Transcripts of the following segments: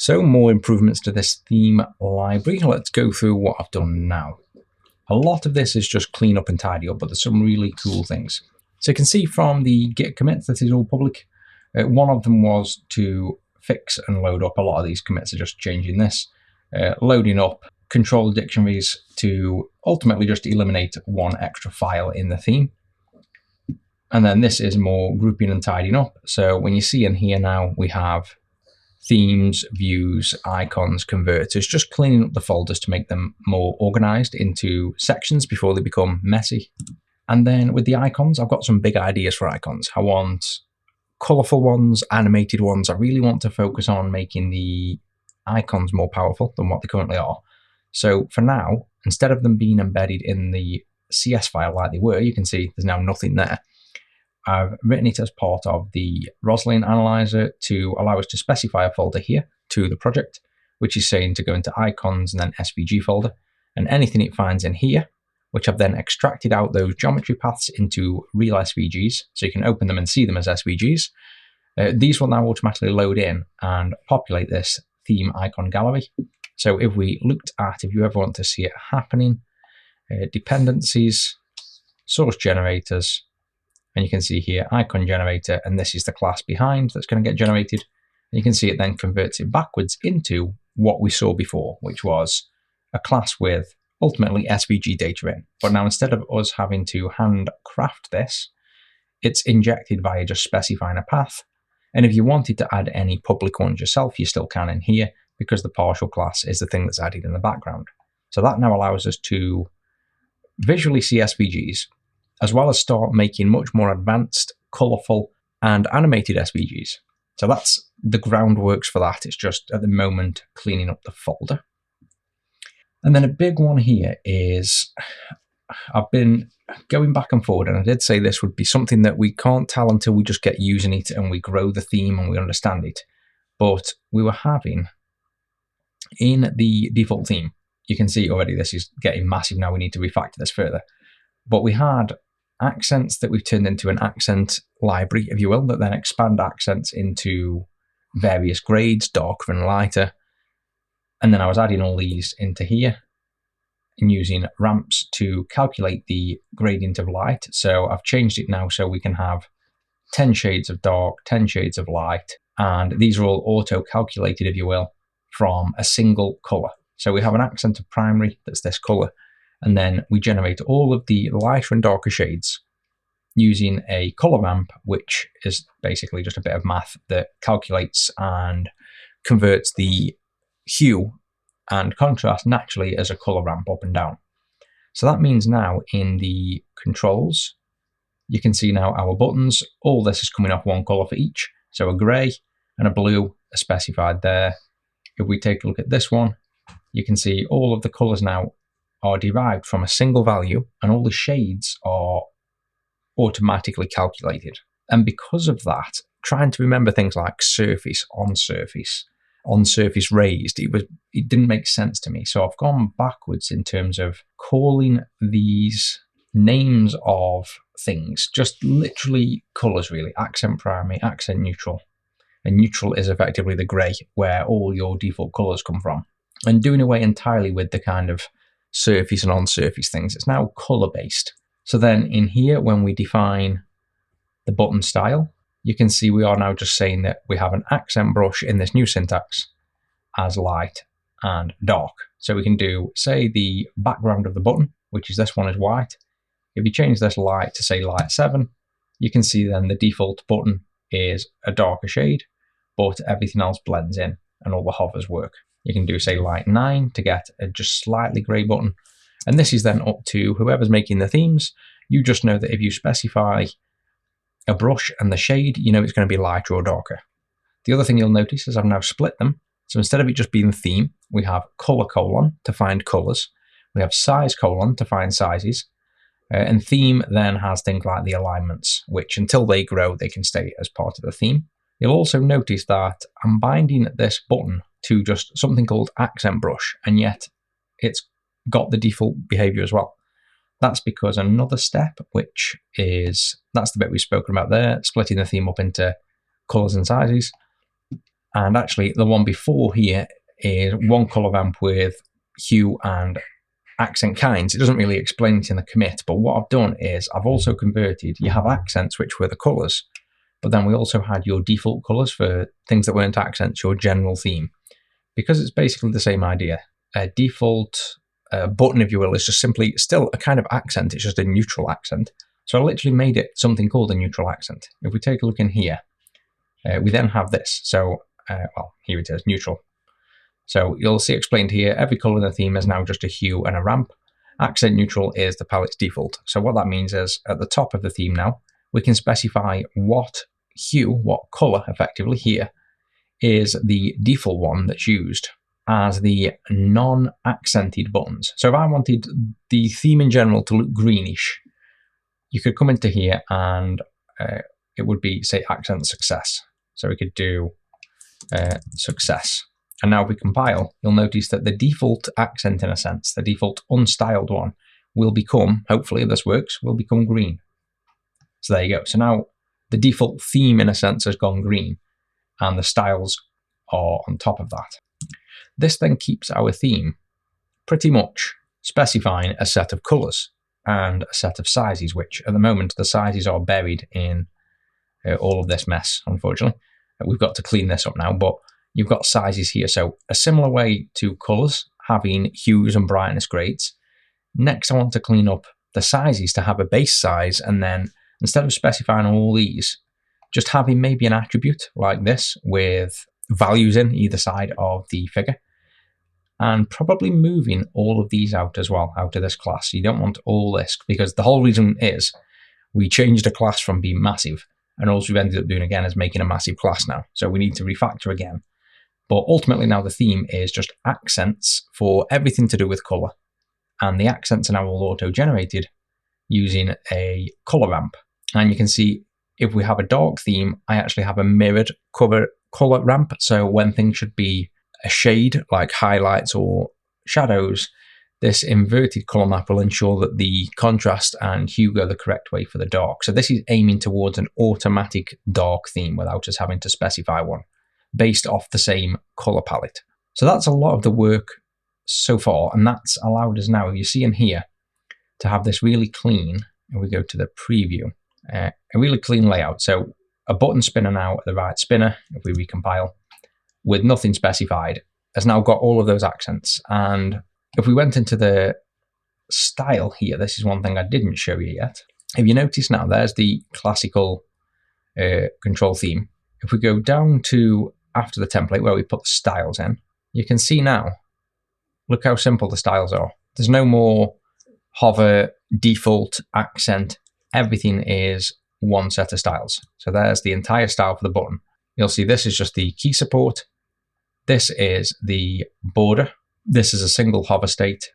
So more improvements to this theme library. Let's go through what I've done now. A lot of this is just clean up and tidy up, but there's some really cool things. So you can see from the Git commits that is all public. One of them was to fix and load up. A lot of these commits are just changing this. Loading up control dictionaries to ultimately just eliminate one extra file in the theme. And then this is more grouping and tidying up. So when you see in here now, we have themes, views, icons, converters, just cleaning up the folders to make them more organized into sections before they become messy. And then with the icons, I've got some big ideas for icons. I want colorful ones, animated ones. I really want to focus on making the icons more powerful than what they currently are. So for now, instead of them being embedded in the CS file like they were, you can see there's now nothing there. I've written it as part of the Roslyn Analyzer to allow us to specify a folder here to the project, which is saying to go into icons and then SVG folder, and anything it finds in here, which I've then extracted out those geometry paths into real SVGs, so you can open them and see them as SVGs. These will now automatically load in and populate this theme icon gallery. So if we looked at, if you ever want to see it happening, dependencies, source generators, and you can see here icon generator, and this is the class behind that's going to get generated. And you can see it then converts it backwards into what we saw before, which was a class with ultimately SVG data in. But now instead of us having to handcraft this, it's injected via just specifying a path. And if you wanted to add any public ones yourself, you still can in here, because the partial class is the thing that's added in the background. So that now allows us to visually see SVGs, as well as start making much more advanced, colorful, and animated SVGs. So that's the groundworks for that. It's just at the moment cleaning up the folder. And then a big one here is, I've been going back and forward, and I did say this would be something that we can't tell until we just get using it and we grow the theme and we understand it. But we were having, in the default theme, you can see already this is getting massive now, we need to refactor this further. But we had accents that we've turned into an accent library, if you will, that then expand accents into various grades, darker and lighter. And then I was adding all these into here and using ramps to calculate the gradient of light. So I've changed it now so we can have 10 shades of dark, 10 shades of light, and these are all auto-calculated, if you will, from a single color. So we have an accent of primary that's this color, and then we generate all of the lighter and darker shades using a color ramp, which is basically just a bit of math that calculates and converts the hue and contrast naturally as a color ramp up and down. So that means now in the controls, you can see now our buttons, all this is coming off one color for each. So a gray and a blue are specified there. If we take a look at this one, you can see all of the colors now are derived from a single value, and all the shades are automatically calculated. And because of that, trying to remember things like surface, on surface raised, it didn't make sense to me. So I've gone backwards in terms of calling these names of things, just literally colors really, accent primary, accent neutral. And neutral is effectively the gray, where all your default colors come from. And doing away entirely with the kind of surface and on-surface things. It's now color-based. So then in here, when we define the button style, you can see we are now just saying that we have an accent brush in this new syntax as light and dark. So we can do, say, the background of the button, which is this one, is white. If you change this light to, say, light 7, you can see then the default button is a darker shade, but everything else blends in and all the hovers work. You can do, say, light 9 to get a just slightly grey button. And this is then up to whoever's making the themes. You just know that if you specify a brush and the shade, you know it's going to be lighter or darker. The other thing you'll notice is I've now split them. So instead of it just being theme, we have color colon to find colors. We have size colon to find sizes. And theme then has things like the alignments, which until they grow, they can stay as part of the theme. You'll also notice that I'm binding this button to just something called accent brush, and yet it's got the default behavior as well. That's because another step, which is, that's the bit we've spoken about there, splitting the theme up into colors and sizes. And actually, the one before here is one color ramp with hue and accent kinds. It doesn't really explain it in the commit, but what I've done is I've also converted, you have accents, which were the colors, but then we also had your default colors for things that weren't accents, your general theme. Because it's basically the same idea. A default button, if you will, is just simply still a kind of accent. It's just a neutral accent. So I literally made it something called a neutral accent. If we take a look in here, we then have this. So, well, here it is, neutral. So you'll see explained here, every color in the theme is now just a hue and a ramp. Accent neutral is the palette's default. So what that means is at the top of the theme now, we can specify what hue, what color effectively here, is the default one that's used as the non-accented buttons. So if I wanted the theme in general to look greenish, you could come into here and it would be, say, accent success. So we could do success. And now if we compile, you'll notice that the default accent, in a sense, the default unstyled one, will become, hopefully if this works, will become green. So there you go. So now the default theme, in a sense, has gone green, and the styles are on top of that. This then keeps our theme pretty much specifying a set of colors and a set of sizes, which at the moment the sizes are buried in all of this mess, unfortunately. We've got to clean this up now, but you've got sizes here. So a similar way to colors, having hues and brightness grades. Next, I want to clean up the sizes to have a base size, and then instead of specifying all these, just having maybe an attribute like this with values in either side of the figure, and probably moving all of these out as well, out of this class. You don't want all this, because the whole reason is we changed a class from being massive, and all we've ended up doing again is making a massive class now. So we need to refactor again. But ultimately now the theme is just accents for everything to do with color, and the accents are now all auto-generated using a color ramp. And you can see if we have a dark theme, I actually have a mirrored color ramp. So when things should be a shade, like highlights or shadows, this inverted color map will ensure that the contrast and hue go the correct way for the dark. So this is aiming towards an automatic dark theme without us having to specify one, based off the same color palette. So that's a lot of the work so far, and that's allowed us now, you see in here, to have this really clean, and we go to the preview, a really clean layout. So a button spinner now at the right spinner, if we recompile, with nothing specified, has now got all of those accents. And if we went into the style here, this is one thing I didn't show you yet. If you notice now, there's the classical control theme. If we go down to after the template where we put the styles in, you can see now, look how simple the styles are. There's no more hover, default, accent. Everything is one set of styles. So there's the entire style for the button. You'll see this is just the key support. This is the border. This is a single hover state,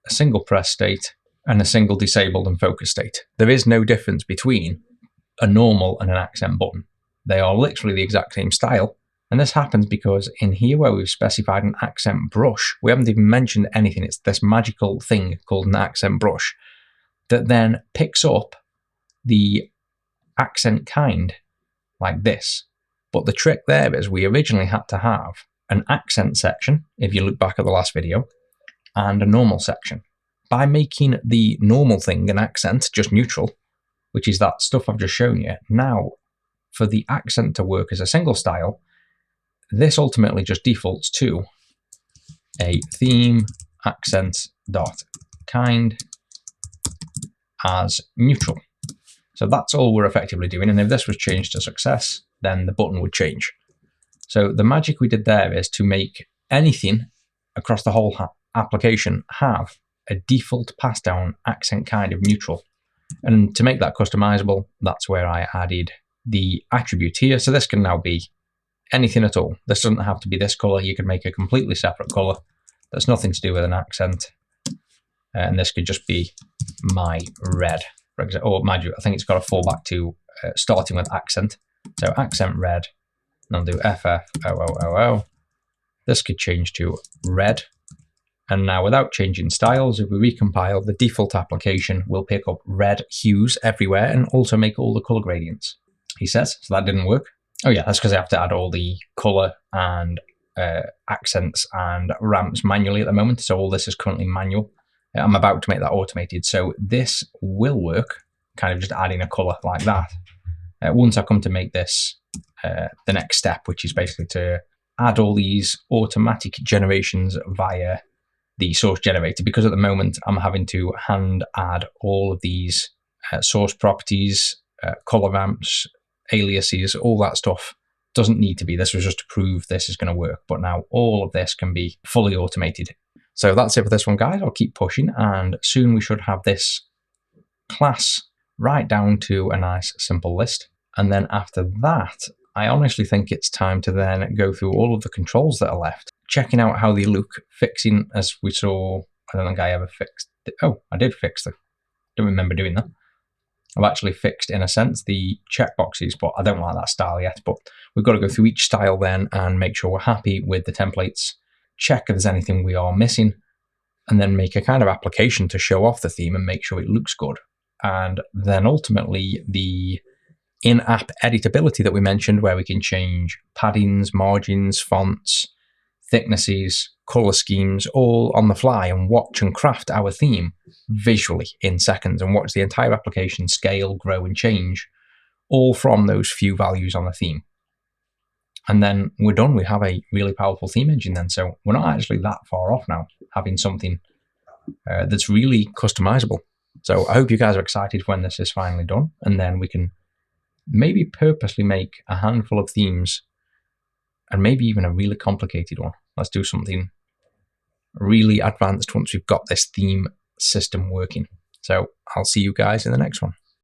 a single press state, and a single disabled and focus state. There is no difference between a normal and an accent button. They are literally the exact same style. And this happens because in here where we've specified an accent brush, we haven't even mentioned anything. It's this magical thing called an accent brush that then picks up the accent kind like this. But the trick there is we originally had to have an accent section, if you look back at the last video, and a normal section. By making the normal thing an accent, just neutral, which is that stuff I've just shown you, now for the accent to work as a single style, this ultimately just defaults to a theme accent dot kind as neutral. So that's all we're effectively doing. And if this was changed to success, then the button would change. So the magic we did there is to make anything across the whole application have a default pass down accent kind of neutral. And to make that customizable, that's where I added the attribute here. So this can now be anything at all. This doesn't have to be this color. You can make a completely separate color that's nothing to do with an accent. And this could just be my red, for example. Or mind you, I think it's got a fallback to starting with accent. So accent red, and I'll do FFOOOO. This could change to red. And now without changing styles, if we recompile, the default application will pick up red hues everywhere and also make all the color gradients, he says. So that didn't work. Oh yeah, that's because I have to add all the color and accents and ramps manually at the moment. So all this is currently manual. I'm about to make that automated. So this will work, kind of just adding a color like that. Once I come to make this the next step, which is basically to add all these automatic generations via the source generator, because at the moment I'm having to hand add all of these source properties, color ramps, aliases, all that stuff. Doesn't need to be. This was just to prove this is going to work, but now all of this can be fully automated. So that's it for this one, guys. I'll keep pushing, and soon we should have this class right down to a nice simple list. And then after that, I honestly think it's time to then go through all of the controls that are left, checking out how they look, fixing, as we saw. I don't think I ever fixed it. Oh, I did fix them. Don't remember doing that. I've actually fixed, in a sense, the checkboxes, but I don't like that style yet. But we've got to go through each style then and make sure we're happy with the templates, check if there's anything we are missing, and then make a kind of application to show off the theme and make sure it looks good. And then ultimately the in-app editability that we mentioned, where we can change paddings, margins, fonts, thicknesses, color schemes, all on the fly, and watch and craft our theme visually in seconds and watch the entire application scale, grow, and change, all from those few values on the theme. And then we're done. We have a really powerful theme engine then. So we're not actually that far off now, having something that's really customizable. So I hope you guys are excited when this is finally done, and then we can maybe purposely make a handful of themes and maybe even a really complicated one. Let's do something really advanced once we've got this theme system working. So I'll see you guys in the next one.